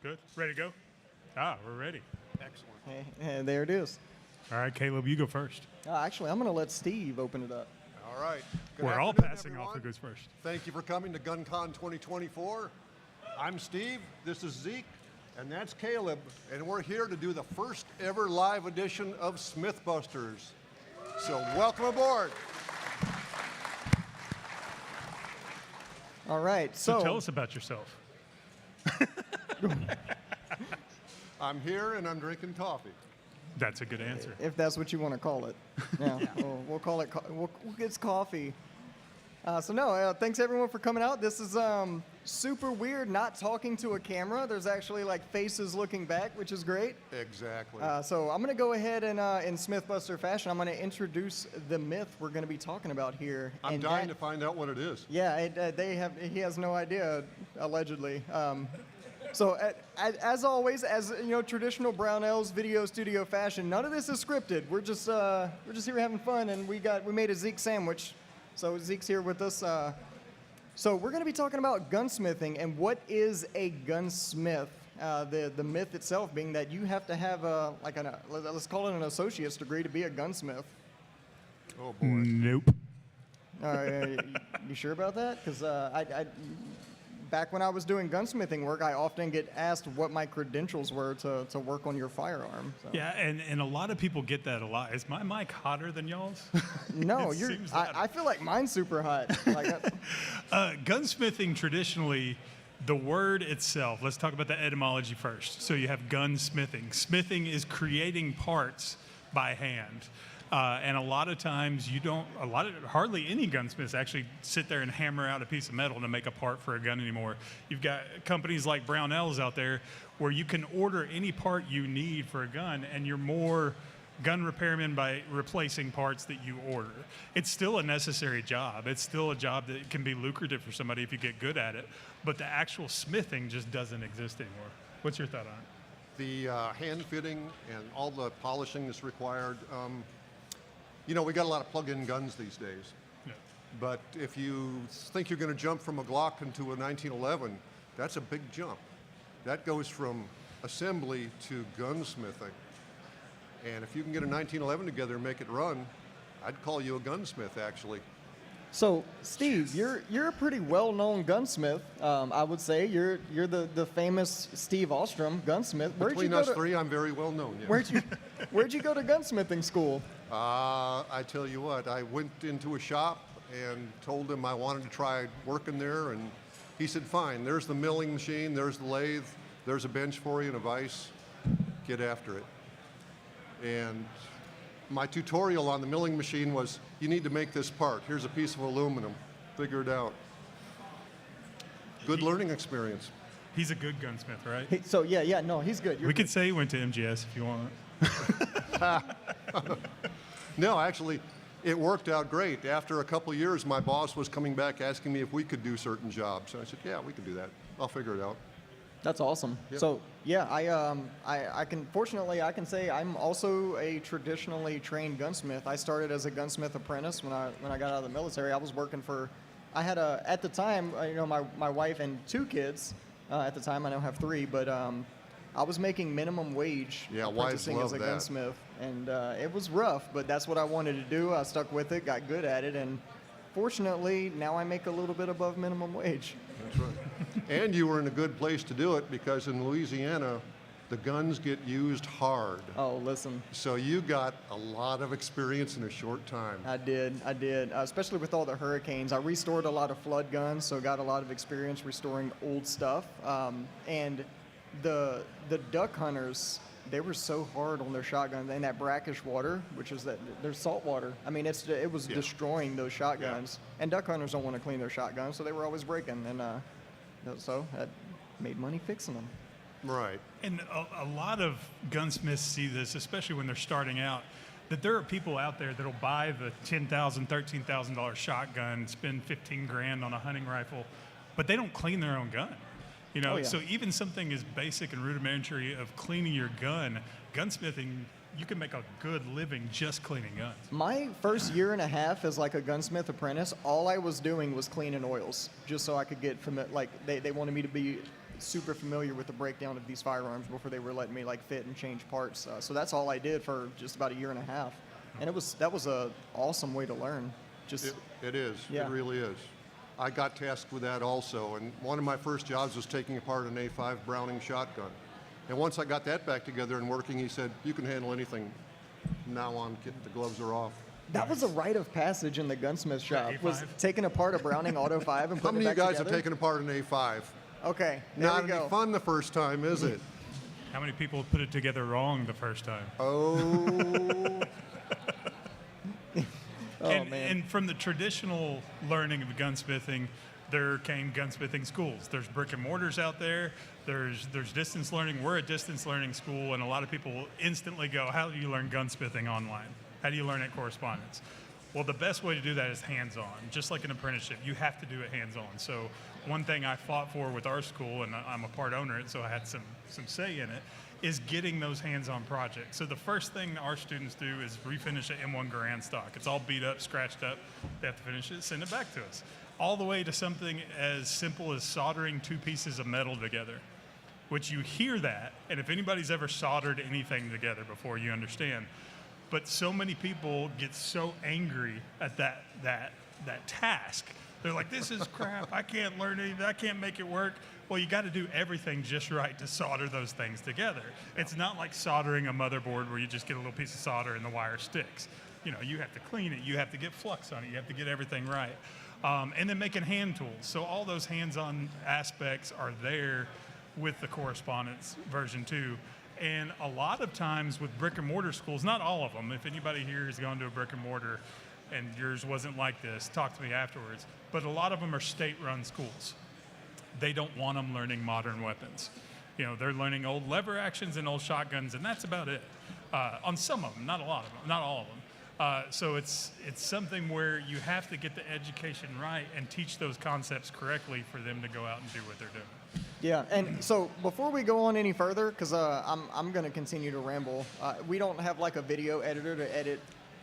Good. Ready to go? We're ready. Excellent. And there it is. All right, Caleb, you go first. Actually, I'm going to let Steve open it up. All right. Good We're all afternoon, passing off everyone. who goes first. Thank you for coming to GunCon 2024. I'm Steve, this is Zeke, and that's Caleb, and we're here to do the first ever live edition of Smythbusters. So welcome aboard. All right, So tell us about yourself. I'm here and I'm drinking coffee. That's a good answer. if that's what you want to call it. Yeah, we'll call it. It's coffee. Thanks everyone for coming out. This is super weird, not talking to a camera. There's actually like faces looking back, which is great. Exactly. So I'm going to go ahead and in Smythbuster fashion, I'm going to introduce the myth we're going to be talking about here. I'm dying to find out what it is. Yeah, he has no idea, allegedly. As always, as you know, traditional Brownells video studio fashion, none of this is scripted. We're just here having fun, and we made a Zeke sandwich. So Zeke's here with us. So we're going to be talking about gunsmithing and what is a gunsmith. The myth itself being that you have to have let's call it an associate's degree to be a gunsmith. Oh boy. Nope. All right, you sure about that? Because back when I was doing gunsmithing work, I often get asked what my credentials were to work on your firearm. So. Yeah, and a lot of people get that a lot. Is my mic hotter than y'all's? No, It I feel like mine's super hot. Gunsmithing traditionally, the word itself, let's talk about the etymology first. So you have gunsmithing. Smithing is creating parts by hand. And a lot of times hardly any gunsmiths actually sit there and hammer out a piece of metal to make a part for a gun anymore. You've got companies like Brownells out there where you can order any part you need for a gun, and you're more gun repairman by replacing parts that you order. It's still a necessary job. It's still a job that can be lucrative for somebody if you get good at it. But the actual smithing just doesn't exist anymore. What's your thought on it? The hand fitting and all the polishing that's required. We got a lot of plug-in guns these days. Yeah. But if you think you're going to jump from a Glock into a 1911, that's a big jump. That goes from assembly to gunsmithing. And if you can get a 1911 together and make it run, I'd call you a gunsmith, actually. So, Steve, you're a pretty well-known gunsmith. I would say you're the famous Steve Ostrom gunsmith. Between us three, I'm very well known. Yeah. Where'd you go to gunsmithing school? I tell you what, I went into a shop and told him I wanted to try working there, and he said, fine, there's the milling machine, there's the lathe, there's a bench for you and a vise, get after it. And my tutorial on the milling machine was, you need to make this part, here's a piece of aluminum, figure it out. Good learning experience. He's a good gunsmith, right? He's good. We could say he went to MGS if you want. No, actually, it worked out great. After a couple of years, my boss was coming back asking me if we could do certain jobs. And I said, yeah, we can do that. I'll figure it out. That's awesome. Yep. So I can say I'm also a traditionally trained gunsmith. I started as a gunsmith apprentice when I got out of the military. I was working at the time, my wife and 2 kids. At the time, I now have 3, but I was making minimum wage apprenticing as a gunsmith, and it was rough, but that's what I wanted to do. I stuck with it, got good at it, and fortunately, now I make a little bit above minimum wage. That's right. And you were in a good place to do it because in Louisiana, the guns get used hard. Oh, listen. So you got a lot of experience in a short time. I did, especially with all the hurricanes. I restored a lot of flood guns, so got a lot of experience restoring old stuff. And the duck hunters, they were so hard on their shotguns and that brackish water, which is there's salt water. I mean, it was destroying those shotguns. Yeah. And duck hunters don't want to clean their shotguns, so they were always breaking. And so that made money fixing them. Right. And a lot of gunsmiths see this, especially when they're starting out, that there are people out there that'll buy the $10,000, $13,000 shotgun, spend $15,000 on a hunting rifle, but they don't clean their own gun. So even something as basic and rudimentary of cleaning your gun, gunsmithing, you can make a good living just cleaning guns. My first year and a half as like a gunsmith apprentice, all I was doing was cleaning oils, just so I could get familiar. Like they wanted me to be super familiar with the breakdown of these firearms before they were letting me like fit and change parts. So that's all I did for just about a year and a half, and that was a awesome way to learn. Just It is. Yeah. It really is. I got tasked with that also, and one of my first jobs was taking apart an A5 Browning shotgun. And once I got that back together and working, he said, "You can handle anything. From now on, the gloves are off." that was a rite of passage in the gunsmith shop. A5? Was taking apart a Browning Auto 5 and How putting many it of you back guys have together. taken apart an A5? Okay, there Not we go. any fun the first time, is it? How many people put it together wrong the first time? Oh, Oh and, man. and from the traditional learning of gunsmithing, there came gunsmithing schools. There's brick and mortars out there. There's distance learning. We're a distance learning school, and a lot of people instantly go, "How do you learn gunsmithing online? How do you learn at correspondence?" Well, the best way to do that is hands-on. Just like an apprenticeship, you have to do it hands-on. So one thing I fought for with our school, and I'm a part owner, and so I had some say in it, is getting those hands-on projects. So the first thing our students do is refinish an M1 Garand stock. It's all beat up, scratched up. They have to finish it, send it back to us. All the way to something as simple as soldering two pieces of metal together, which you hear that, and if anybody's ever soldered anything together before, you understand. But so many people get so angry at that task. They're like, "This is crap. I can't learn anything. I can't make it work." Well, you got to do everything just right to solder those things together. It's not like soldering a motherboard where you just get a little piece of solder and the wire sticks. You know, you have to clean it. You have to get flux on it. You have to get everything right. And then making hand tools. So all those hands-on aspects are there with the correspondence version 2. And a lot of times with brick and mortar schools, not all of them, if anybody here has gone to a brick and mortar and yours wasn't like this, talk to me afterwards. But a lot of them are state-run schools. They don't want them learning modern weapons. You know, they're learning old lever actions and old shotguns, and that's about it. On some of them, not a lot of them, not all of them. So it's something where you have to get the education right and teach those concepts correctly for them to go out and do what they're doing. Yeah, and so before we go on any further, because I'm going to continue to ramble, we don't have like a video editor to edit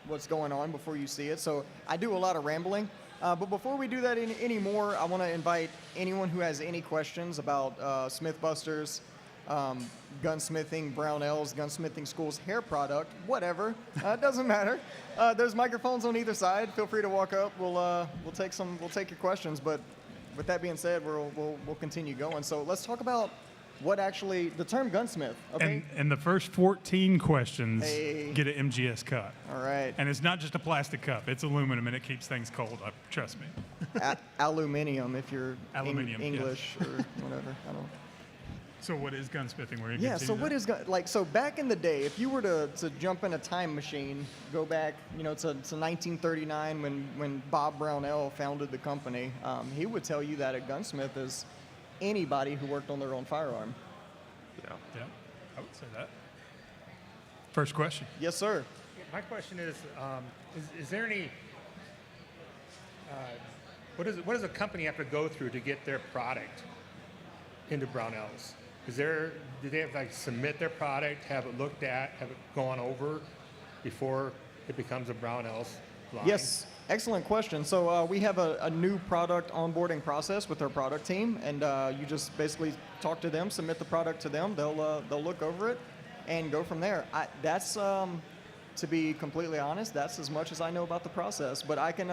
what's going on before you see it, so I do a lot of rambling. But before we do that anymore, I want to invite anyone who has any questions about Smythbusters, gunsmithing, Brownells, gunsmithing school's hair product, whatever. It doesn't matter. There's microphones on either side. Feel free to walk up. We'll take your questions. But with that being said, we'll continue going. So let's talk about what actually the term gunsmith. Okay. And the first 14 questions Hey. get an MGS cup. All right. And it's not just a plastic cup, it's aluminum and it keeps things cold, trust me. Aluminium, if you're Aluminium, yes. English or whatever. I don't know. So what is gunsmithing? We're gonna Yeah, so continue what that? is so back in the day, if you were to jump in a time machine, go back, to 1939 when Bob Brownell founded the company, he would tell you that a gunsmith is anybody who worked on their own firearm. Yeah, I would say that. First question. Yes, sir. My question is there any, what does a company have to go through to get their product into Brownells? Do they have to submit their product, have it looked at, have it gone over before it becomes a Brownells line? Yes, excellent question. So we have a new product onboarding process with our product team, and you just basically talk to them, submit the product to them. They'll look over it and go from there. That's to be completely honest, that's as much as I know about the process. But I can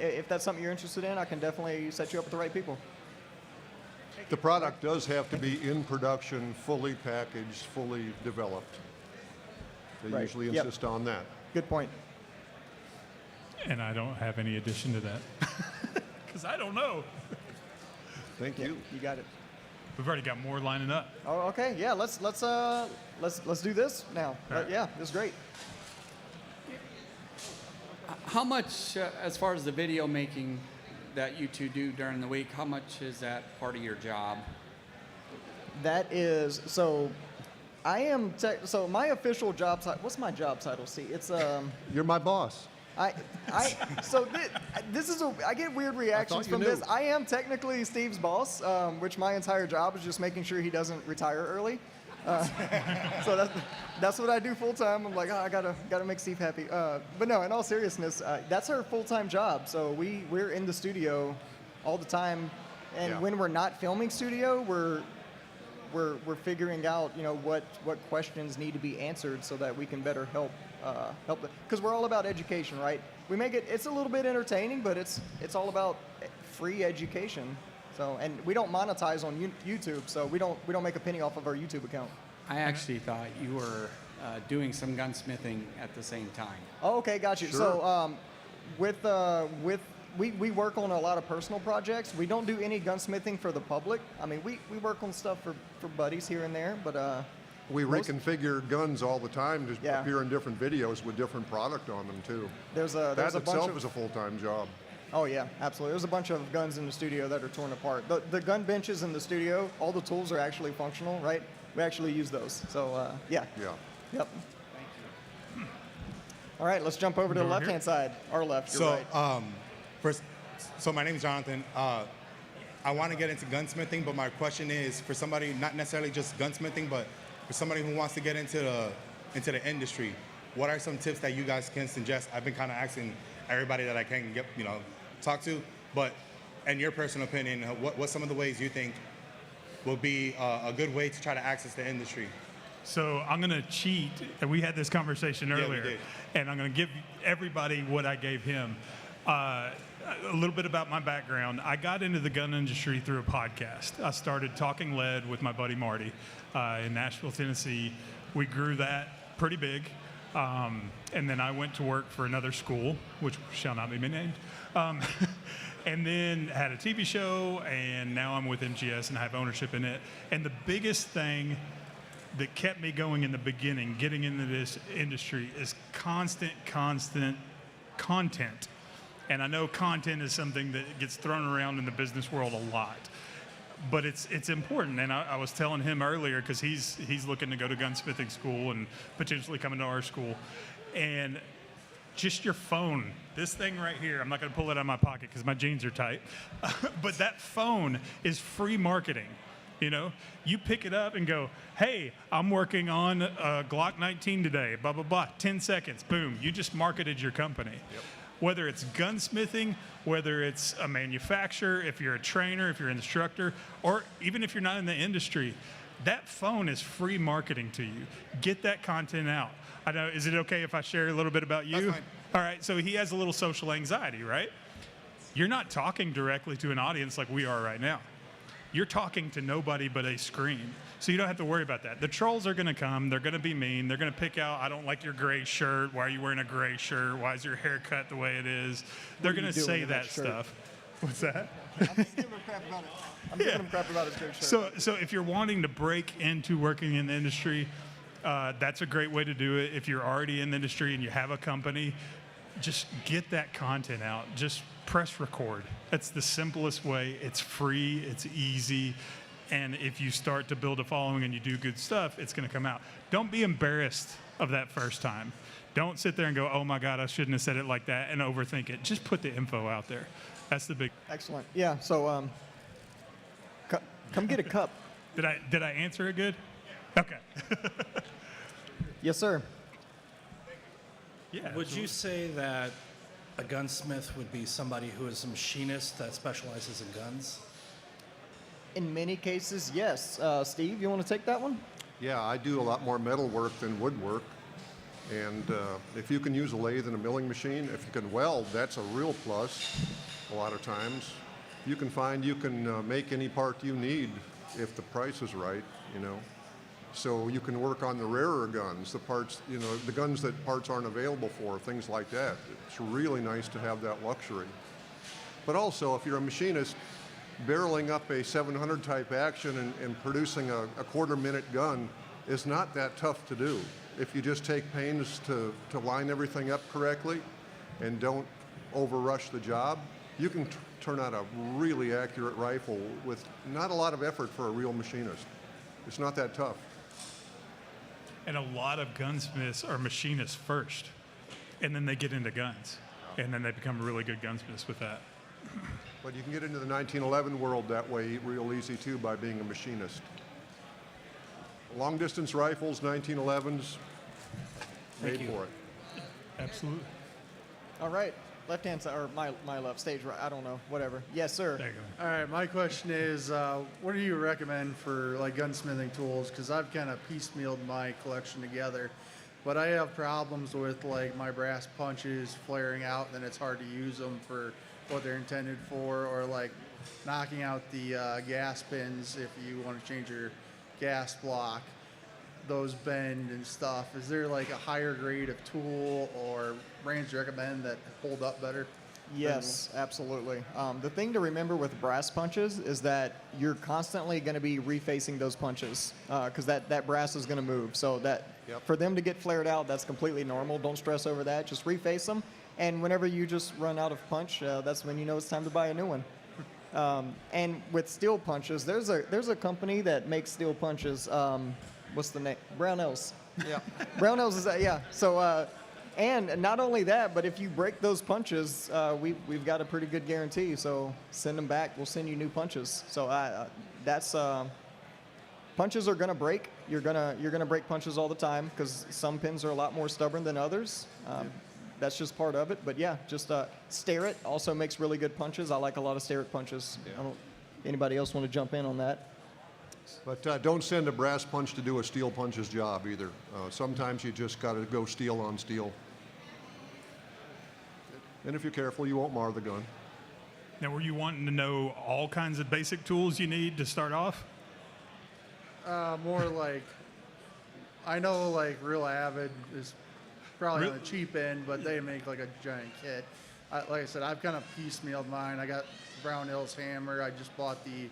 if that's something you're interested in, I can definitely set you up with the right people. the product does have to be in production, fully packaged, fully developed. They Right. usually Yep. insist on that. Good point. And I don't have any addition to that. Because I don't know. Thank Yeah, you. you got it. We've already got more lining up. Oh, okay. Yeah, let's do this now. All right. Yeah, this is great. How much, as far as the video making that you two do during the week, how much is that part of your job? That is so. I am so my official job title. What's my job title? See, it's You're my boss. This is I get weird reactions you from this. knew. I am technically Steve's boss, which my entire job is just making sure he doesn't retire early. So that's what I do full time. I'm like, I gotta make Steve happy. But no, in all seriousness, that's our full time job. So we're in the studio all the time, and Yeah. when we're not filming studio, we're we're figuring out, what questions need to be answered so that we can better help because we're all about education, right? We make it's a little bit entertaining, but it's all about free education. So, and we don't monetize on YouTube, so we don't make a penny off of our YouTube account. I actually thought you were doing some gunsmithing at the same time. Oh, okay, got you. Sure. So, we work on a lot of personal projects. We don't do any gunsmithing for the public. I mean, we work on stuff for buddies here and there, but We reconfigure guns all the time to Yeah. appear in different videos with different product on them too. there's That a bunch itself of is a full-time job. Oh yeah, absolutely. There's a bunch of guns in the studio that are torn apart. The gun benches in the studio, all the tools are actually functional, right? We actually use those. So yeah. Yeah. Yep. All right, let's jump over to the Over here. left-hand side. Our left, your So, right. first, so my name is Jonathan. I want to get into gunsmithing, but my question is for somebody, not necessarily just gunsmithing, but for somebody who wants to get into the industry, what are some tips that you guys can suggest? I've been kind of asking everybody that I can get, talk to, but in your personal opinion, what's some of the ways you think will be a good way to try to access the industry? So I'm going to cheat. We had this conversation we earlier, did. and I'm going to give everybody what I gave him. A little bit about my background. I got into the gun industry through a podcast. I started Talking Lead with my buddy Marty in Nashville, Tennessee. We grew that pretty big. And then I went to work for another school, which shall not be named. And then had a TV show, and now I'm with MGS and I have ownership in it. And the biggest thing that kept me going in the beginning, getting into this industry, is constant content. And I know content is something that gets thrown around in the business world a lot, but it's important. And I was telling him earlier, because he's looking to go to gunsmithing school and potentially coming to our school, and just your phone, this thing right here, I'm not going to pull it out of my pocket because my jeans are tight, but that phone is free marketing. You pick it up and go, hey, I'm working on a Glock 19 today, blah, blah, blah, 10 seconds, boom, you just marketed your company. Yep. Whether it's gunsmithing, whether it's a manufacturer, if you're a trainer, if you're an instructor, or even if you're not in the industry, that phone is free marketing to you. Get that content out. I know, is it okay if I share a little bit about you? That's fine. All right, so he has a little social anxiety, right? You're not talking directly to an audience like we are right now. You're talking to nobody but a screen. So you don't have to worry about that. The trolls are going to come. They're going to be mean. They're going to pick out, I don't like your gray shirt. Why are you wearing a gray shirt? Why is your hair cut the way it is? They're going to say that stuff. What's that? I'm just giving him crap about it. I'm giving him crap about his great shirt. So if you're wanting to break into working in the industry, that's a great way to do it. If you're already in the industry and you have a company, just get that content out. Just press record. That's the simplest way. It's free. It's easy. And if you start to build a following and you do good stuff, it's going to come out. Don't be embarrassed of that first time. Don't sit there and go, oh my God, I shouldn't have said it like that, and overthink it. Just put the info out there. That's the big. Excellent. Yeah. So come get a cup. Did I answer it good? Okay. Yes, sir. Yeah. Would you say that a gunsmith would be somebody who is a machinist that specializes in guns? In many cases, yes. Steve, you want to take that one? Yeah, I do a lot more metal work than woodwork. And if you can use a lathe and a milling machine, if you can weld, that's a real plus a lot of times. You can make any part you need if the price is right, So you can work on the rarer guns, the parts, the guns that parts aren't available for, things like that. It's really nice to have that luxury. But also, if you're a machinist, barreling up a 700 type action and producing a quarter-minute gun is not that tough to do. If you just take pains to line everything up correctly and don't overrush the job, you can turn out a really accurate rifle with not a lot of effort for a real machinist. It's not that tough. And a lot of gunsmiths are machinists first, and then they get into guns, and then they become really good gunsmiths with that. But you can get into the 1911 world that way real easy too by being a machinist. Long distance rifles, 1911s, made for it. Absolutely. All right. left hand side, or my left, stage right, I don't know, whatever. Yes, sir. There you go. All right, my question is, what do you recommend for like gunsmithing tools? Because I've kind of piecemealed my collection together, but I have problems with like my brass punches flaring out, and then it's hard to use them for what they're intended for, or like knocking out the gas pins if you want to change your gas block. Those bend and stuff. Is there like a higher grade of tool or brands you recommend that hold up better? Yes, absolutely. The thing to remember with brass punches is that you're constantly going to be refacing those punches because that brass is going to move. So that for them to get flared out, that's completely normal. Don't stress over that. Just reface them. And whenever you just run out of punch, that's when you know it's time to buy a new one. And with steel punches, there's a company that makes steel punches. What's the name? Brownells. Yeah. Brownells is that, yeah. So, and not only that, but if you break those punches, we've got a pretty good guarantee. So send them back. We'll send you new punches. So that's punches are gonna break. You're gonna break punches all the time because some pins are a lot more stubborn than others. That's just part of it. But yeah, just stare it also makes really good punches. I like a lot of stare it punches. Anybody else want to jump in on that? But don't send a brass punch to do a steel punch's job either. Sometimes you just got to go steel on steel. And if you're careful, you won't mar the gun. Now, were you wanting to know all kinds of basic tools you need to start off? More like, I know like Real Avid is probably on the cheap end, but they make like a giant kit. Like I said, I've kind of piecemealed mine. I got Brownell's hammer. I just bought the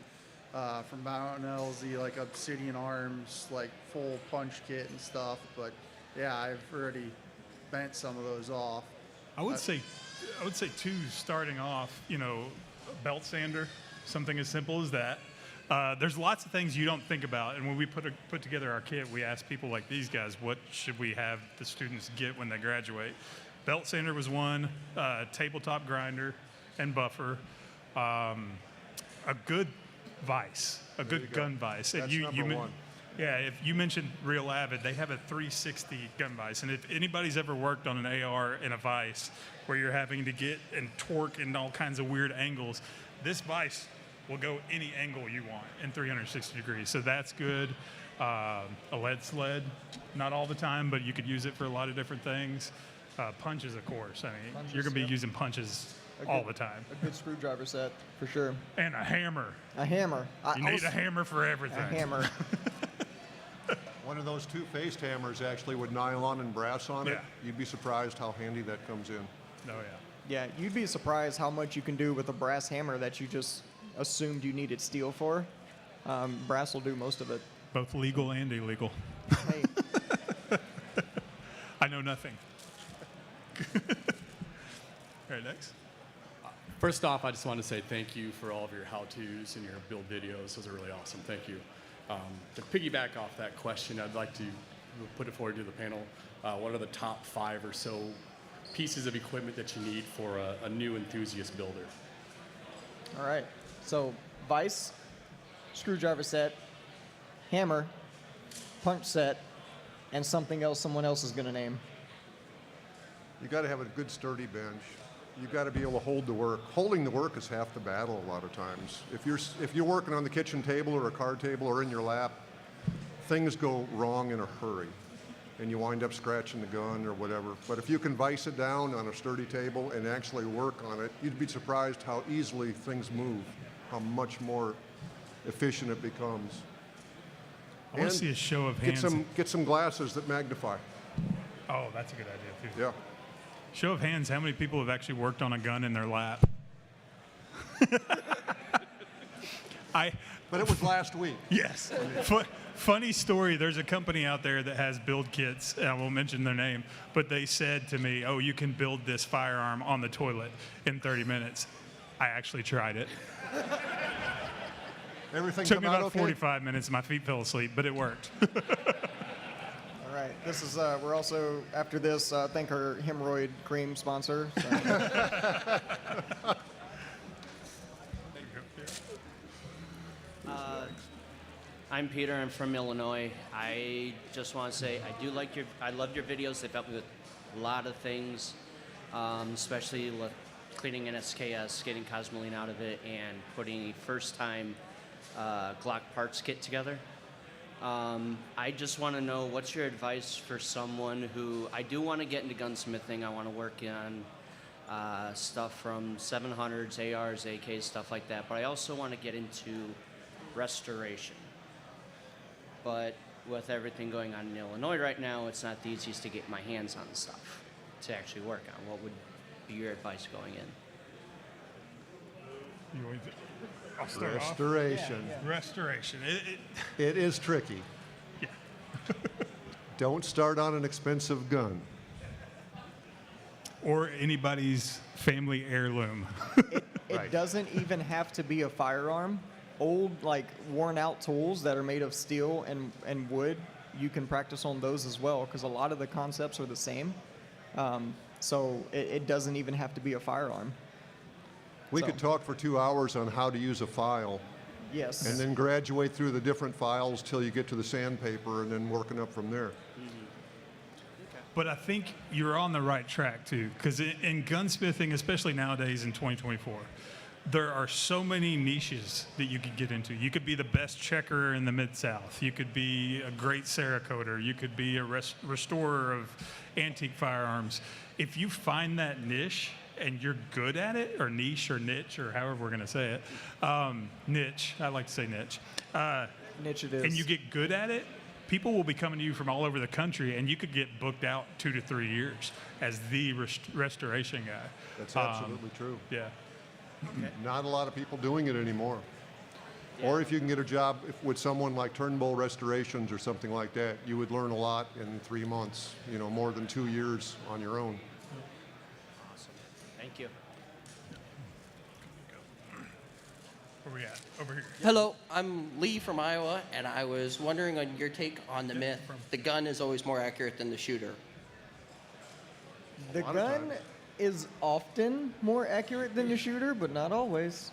from Brownell's the like Obsidian Arms like full punch kit and stuff. But yeah, I've already bent some of those off. I would say too, starting off, a belt sander, something as simple as that. There's lots of things you don't think about, and when we put together our kit, we ask people like these guys, what should we have the students get when they graduate? Belt sander was one, tabletop grinder and buffer, a good vise, a good gun vise. That's and number one. Yeah, if you mentioned Real Avid, they have a 360 gun vise, and if anybody's ever worked on an AR in a vise where you're having to get and torque in all kinds of weird angles, this vise will go any angle you want in 360 degrees. So that's good. A lead sled, not all the time, but you could use it for a lot of different things. Punches, of course. I mean, you're going to be using punches all the time. A good screwdriver set for sure. And a hammer. A hammer. You need a hammer for everything. A hammer. One of those two-faced hammers actually with nylon and brass on it. Yeah. You'd be surprised how handy that comes in. Oh, yeah. Yeah, you'd be surprised how much you can do with a brass hammer that you just assumed you needed steel for. Brass will do most of it. Both legal and illegal. Hey, I know nothing. All right, next. First off, I just want to say thank you for all of your how-tos and your build videos. Those are really awesome. Thank you. To piggyback off that question, I'd like to put it forward to the panel. What are the top 5 or so pieces of equipment that you need for a new enthusiast builder? all right. So vise, screwdriver set, hammer, punch set, and something else someone else is going to name. You got to have a good sturdy bench. You got to be able to hold the work. Holding the work is half the battle a lot of times. If you're working on the kitchen table or a card table or in your lap, things go wrong in a hurry, and you wind up scratching the gun or whatever. But if you can vise it down on a sturdy table and actually work on it, you'd be surprised how easily things move, how much more efficient it becomes. I want to see a show of hands. Get some glasses that magnify. Oh, that's a good idea, too. Yeah. Show of hands, how many people have actually worked on a gun in their lap? But it was last week. Yes. Funny story, there's a company out there that has build kits, and I won't mention their name, but they said to me, oh, you can build this firearm on the toilet in 30 minutes. I actually tried it. Everything Took me come out about okay? 45 minutes, my feet fell asleep, but it worked. All right. This is, we're also, after this, thank our hemorrhoid cream sponsor. So. I'm Peter. I'm from Illinois. I just want to say I loved your videos. They've helped me with a lot of things, especially cleaning an SKS, getting Cosmoline out of it, and putting a first-time Glock parts kit together. I just want to know, what's your advice for someone who, I do want to get into gunsmithing. I want to work on stuff from 700s, ARs, AKs, stuff like that. But I also want to get into restoration. But with everything going on in Illinois right now, it's not the easiest to get my hands on stuff to actually work on. What would be your advice going in? I'll start off. Restoration. Restoration. It is tricky. Yeah. Don't start on an expensive gun. Or anybody's family heirloom. It doesn't even have to be a firearm. Old, like, worn out tools that are made of steel and wood, you can practice on those as well, because a lot of the concepts are the same. So it doesn't even have to be a firearm. We could talk for 2 hours on how to use a file, Yes. and then graduate through the different files till you get to the sandpaper, and then working up from there. But I think you're on the right track too, because in gunsmithing, especially nowadays in 2024, there are so many niches that you could get into. You could be the best checker in the Mid-South. You could be a great Cerakoter. You could be a restorer of antique firearms. If you find that niche and you're good at it, or niche or niche, or however we're going to say it, niche, I like to say niche. Niche it is. And you get good at it, people will be coming to you from all over the country, and you could get booked out 2 to 3 years as the restoration guy. That's absolutely true. Yeah. Not a lot of people doing it anymore. Or if you can get a job with someone like Turnbull Restorations or something like that, you would learn a lot in 3 months, more than 2 years on your own. Awesome. Thank you. Where we at? Over here. Hello, I'm Lee from Iowa, and I was wondering on your take on the myth, the gun is always more accurate than the shooter. The lot of gun times. is often more accurate than the shooter, but not always.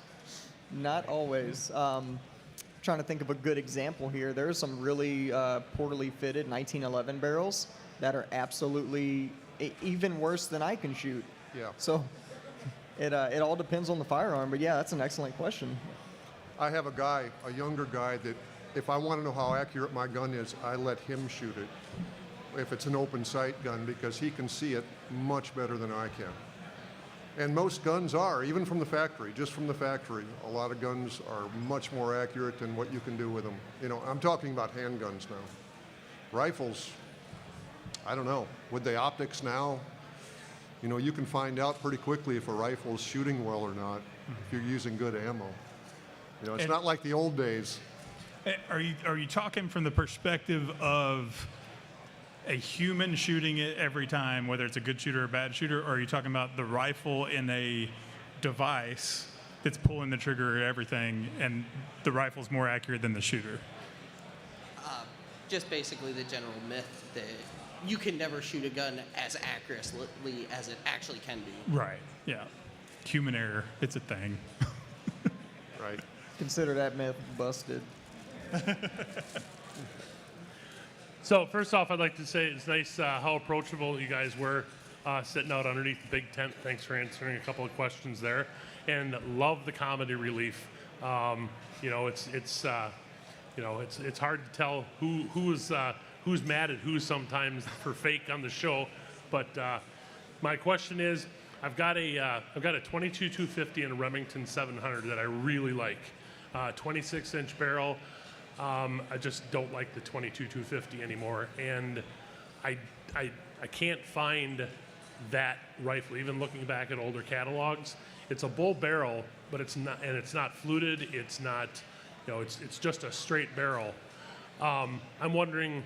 Not always. Trying to think of a good example here. There are some really poorly fitted 1911 barrels that are absolutely even worse than I can shoot. Yeah. So it all depends on the firearm. But yeah, that's an excellent question. I have a younger guy, that if I want to know how accurate my gun is, I let him shoot it. If it's an open sight gun, because he can see it much better than I can. And most guns are, even from the factory, just from the factory. A lot of guns are much more accurate than what you can do with them. I'm talking about handguns now. Rifles, I don't know. With the optics now, you can find out pretty quickly if a rifle is shooting well or not, if you're using good ammo. It's not like the old days. Are you talking from the perspective of a human shooting it every time, whether it's a good shooter or a bad shooter, or are you talking about the rifle in a device that's pulling the trigger and everything, and the rifle's more accurate than the shooter? Just basically the general myth that you can never shoot a gun as accurately as it actually can be. Right, yeah. Human error, it's a thing. Right. Consider that myth busted. So first off, I'd like to say it's nice how approachable you guys were sitting out underneath the big tent. Thanks for answering a couple of questions there, and love the comedy relief. It's hard to tell who's mad at who sometimes for fake on the show, but my question is, I've got a 22 250 and a Remington 700 that I really like, 26-inch barrel. I just don't like the 22 250 anymore, and I can't find that rifle. Even looking back at older catalogs, it's a bull barrel, but it's not fluted. It's not, it's just a straight barrel. I'm wondering,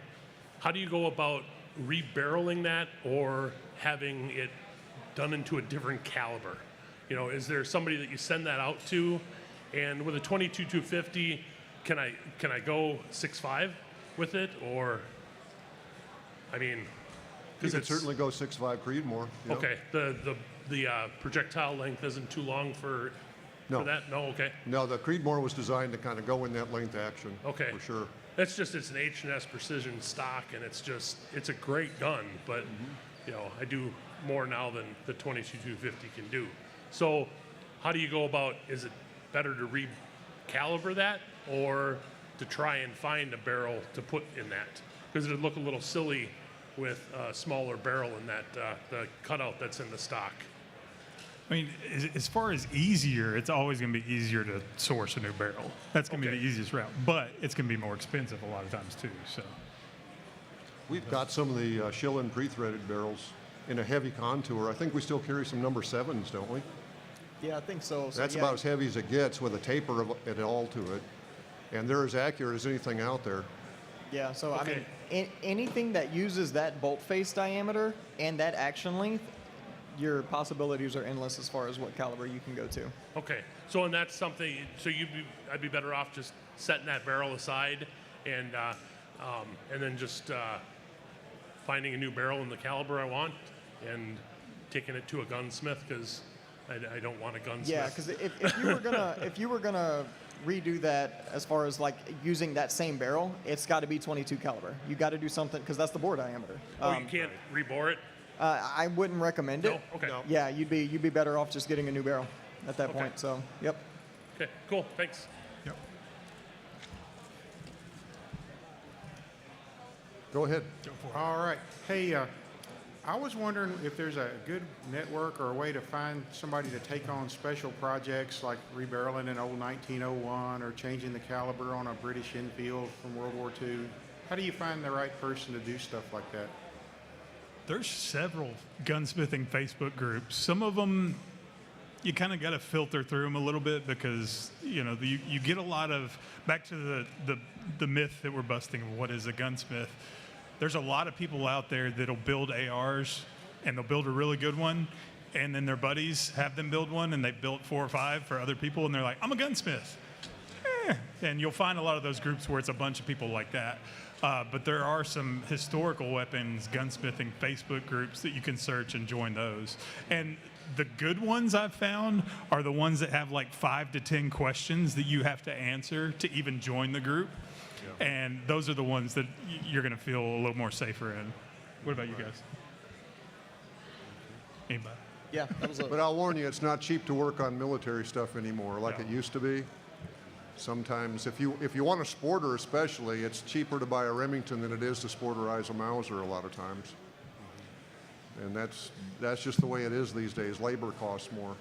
how do you go about rebarreling that or having it done into a different caliber? Is there somebody that you send that out to? And with a 22 250, can I go 6.5 with it, or You could certainly go 6.5 Creedmoor. Okay, the projectile length isn't too long for that? No, okay. No, the Creedmoor was designed to kind of go in that length action. Okay. For sure. It's an H&S precision stock, and it's a great gun, but I do more now than the 22 250 can do. So how do you go about, is it better to recalibrate that or to try and find a barrel to put in that? Because it would look a little silly with a smaller barrel in that, the cutout that's in the stock. I mean, as far as easier, it's always going to be easier to source a new barrel. That's going to be the easiest route, but it's going to be more expensive a lot of times too. So We've got some of the Schillen pre-threaded barrels in a heavy contour. I think we still carry some number 7s, don't we? Yeah, I think so. That's yeah, about as heavy as it gets with a taper at all to it. And they're as accurate as anything out there. Yeah, so Okay. I mean, anything that uses that bolt face diameter and that action length, your possibilities are endless as far as what caliber you can go to. Okay, so and that's something, so I'd be better off just setting that barrel aside and then just finding a new barrel in the caliber I want and taking it to a gunsmith because I don't want a gunsmith. Yeah, because if you were gonna redo that as far as like using that same barrel, it's got to be 22 caliber. You got to do something because that's the bore diameter. You can't rebore it? I wouldn't recommend it. No? Okay. No. Yeah, you'd be better off just getting a new barrel at that Okay. point. So, yep. Okay, cool, thanks. yep. Go ahead. All right. Hey, I was wondering if there's a good network or a way to find somebody to take on special projects like rebarreling an old 1901 or changing the caliber on a British Enfield from World War II. How do you find the right person to do stuff like that? There's several gunsmithing Facebook groups. Some of them, you kind of got to filter through them a little bit because you get a lot of back to the myth that we're busting of what is a gunsmith. There's a lot of people out there that'll build ARs and they'll build a really good one, and then their buddies have them build one, and they've built 4 or 5 for other people, and they're like, I'm a gunsmith. And you'll find a lot of those groups where it's a bunch of people like that. But there are some historical weapons gunsmithing Facebook groups that you can search and join those. And the good ones I've found are the ones that have like 5 to 10 questions that you have to answer to even join the group. And those are the ones that you're going to feel a little more safer in. What about you guys? Anybody? Yeah, that was But I'll warn you, it's not cheap to work on military stuff anymore like it used to be. Sometimes, if you want a sporter especially, it's cheaper to buy a Remington than it is to sporterize a Mauser a lot of times. And that's just the way it is these days. Labor costs more.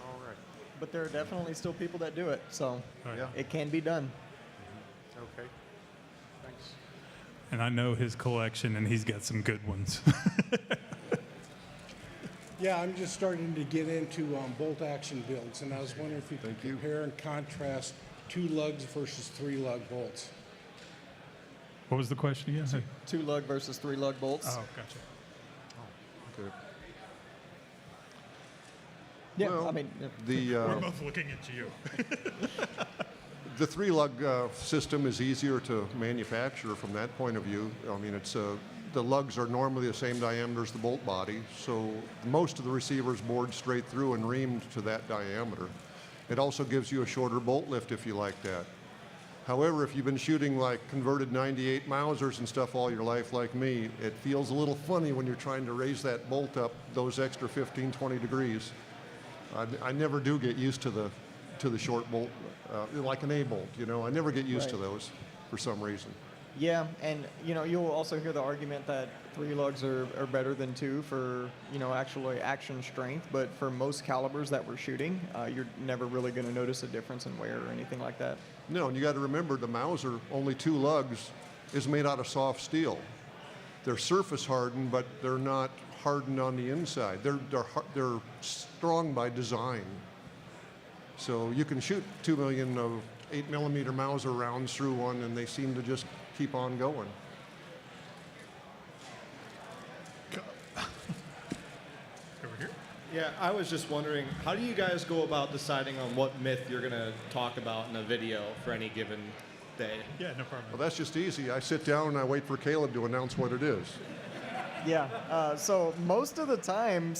All right. But there are definitely still people that do it, so Yeah. it can be done. Okay. Thanks. And I know his collection, and he's got some good ones. Yeah, I'm just starting to get into bolt action builds, and I was wondering if you could compare and contrast 2 lugs versus 3 lug bolts. What was the question again? 2 lug versus 3 lug bolts. Oh, gotcha. Okay. Yeah, Well, I mean, We're both looking at you. The 3-lug system is easier to manufacture from that point of view. I mean, the lugs are normally the same diameter as the bolt body, so most of the receivers bored straight through and reamed to that diameter. It also gives you a shorter bolt lift if you like that. However, if you've been shooting like converted 98 Mausers and stuff all your life like me, it feels a little funny when you're trying to raise that bolt up those extra 15, 20 degrees. I never do get used to the short bolt, like an A-bolt, I never get used to those for some reason. yeah, and you'll also hear the argument that 3 lugs are better than 2 for actually action strength, but for most calibers that we're shooting, you're never really going to notice a difference in wear or anything like that. No, and you got to remember the Mauser, only 2 lugs, is made out of soft steel. They're surface hardened, but they're not hardened on the inside. They're strong by design. So you can shoot 2 million of 8mm Mauser rounds through one, and they seem to just keep on going. Over here. Yeah, I was just wondering, how do you guys go about deciding on what myth you're going to talk about in a video for any given day? Yeah, no problem. Well, that's just easy. I sit down and I wait for Caleb to announce what it is. Yeah, so most of the time,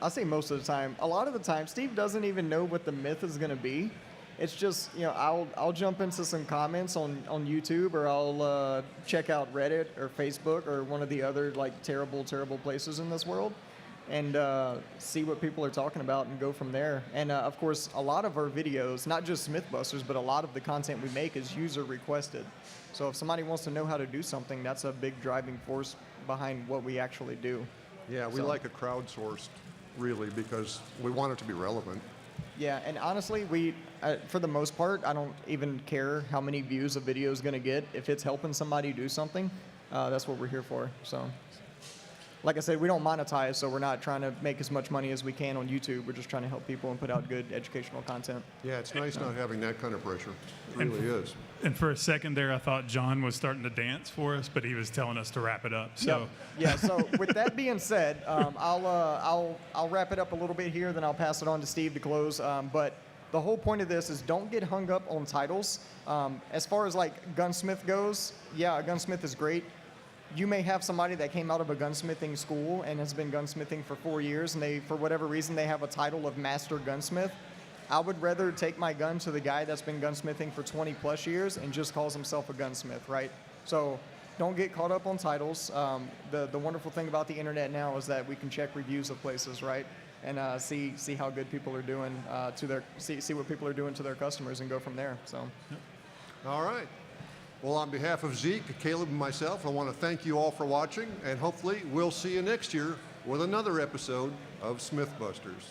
I'll say most of the time, a lot of the time, Steve doesn't even know what the myth is going to be. It's just, I'll jump into some comments on YouTube, or I'll check out Reddit or Facebook or one of the other like terrible places in this world. and see what people are talking about and go from there. And of course, a lot of our videos, not just Smythbusters, but a lot of the content we make is user requested. So if somebody wants to know how to do something, that's a big driving force behind what we actually do. Yeah, we like it crowdsourced, really, because we want it to be relevant. Yeah, and honestly, for the most part, I don't even care how many views a video is going to get. If it's helping somebody do something, that's what we're here for. So, like I said, we don't monetize, so we're not trying to make as much money as we can on YouTube. We're just trying to help people and put out good educational content. Yeah, it's nice not having that kind of pressure. It really is. And for a second there, I thought John was starting to dance for us, but he was telling us to wrap it up. So, yeah. So with that being said, I'll wrap it up a little bit here, then I'll pass it on to Steve to close. But the whole point of this is don't get hung up on titles. As far as like gunsmith goes, yeah, a gunsmith is great. You may have somebody that came out of a gunsmithing school and has been gunsmithing for 4 years, and they, for whatever reason, they have a title of master gunsmith. I would rather take my gun to the guy that's been gunsmithing for 20 plus years and just calls himself a gunsmith, right? So don't get caught up on titles. The wonderful thing about the internet now is that we can check reviews of places, right? And see how good people are doing see what people are doing to their customers and go from there. So, All right. Well, on behalf of Zeke, Caleb, and myself, I want to thank you all for watching, and hopefully we'll see you next year with another episode of Smythbusters.